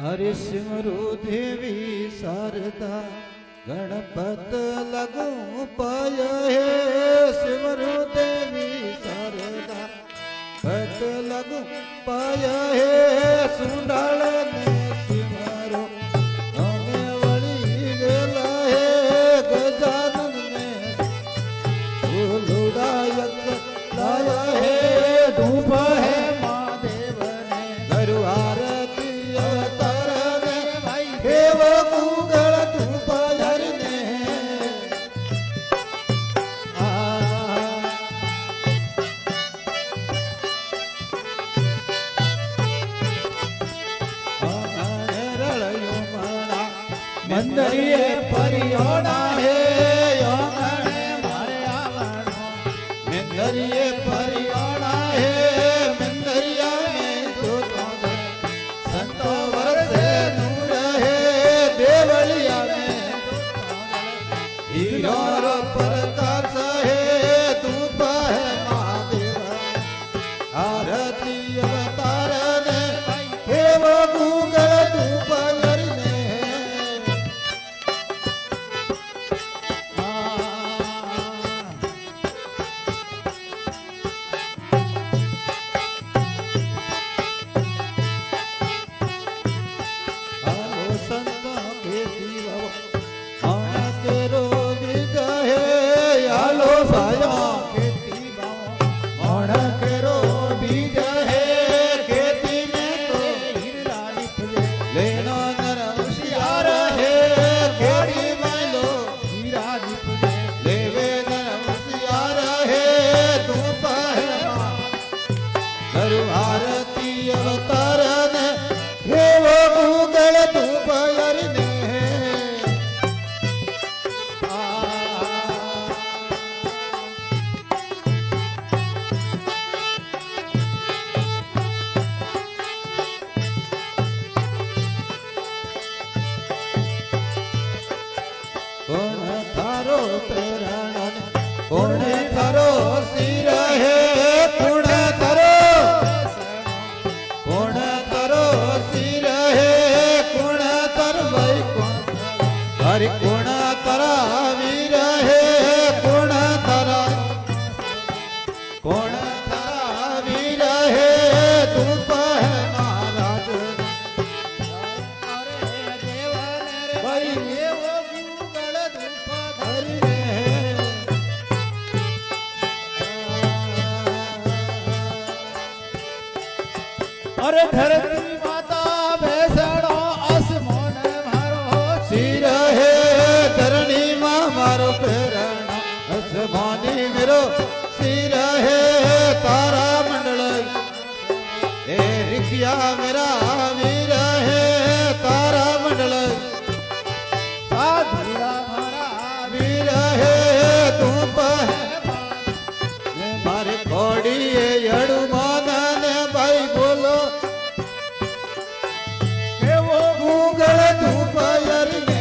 हरि सिमरु देवी शारदा गणपत लगू पाय हे सिमरु देवी शारदा पत लगू पाय हे सुंडाल ने सिमरो हमें वળી गेला हे गजानन ने लुड़ायक लाया हे धूप है महादेव ने गरु आरती अवतार ने हे वो गुगल धूप धरने मंदरिये परियोना है योगने मारे आवनो मंदरिये परियोना है मंदरिया में जो तो संतो वर्षे नूर है देवलिया में हीरो रो प्रकाश है धूप है महादेव आरती अवतार ने हे वो गूगल धूप धरने अरे धरती माता भैसड़ो आसमान मारो सिर है धरणी मां मारो पैरण आसमानी मेरो सिर है तारा मंडल ए रिखिया मेरा वीर है तारा मंडल साधुरा मारा वीर है तू है मारे घोड़ी यड़ू मानन भाई बोलो गूगल धूप यरने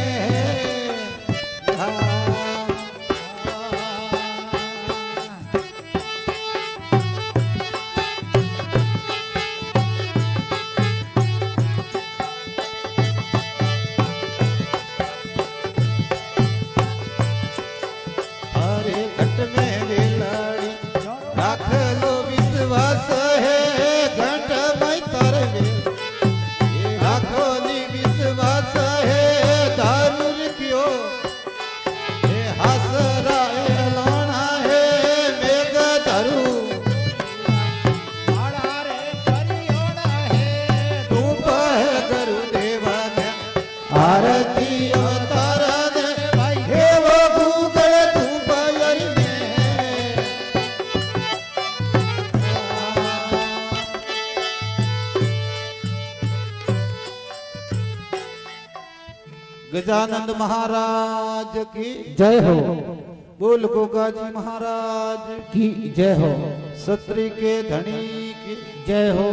हरे घट में बिलाड़ी राख लो विश्वास है घट में तरवे राखोली विश्वास है दारुर क्यों हसरा लाना है मेघ धरू धूप है गुरु देवा आरती अवतार हे वो गूगल धूप यरने गजानंद महाराज की जय हो। बोल गोगा जी महाराज की जय हो। सत्री के धनी की जय हो।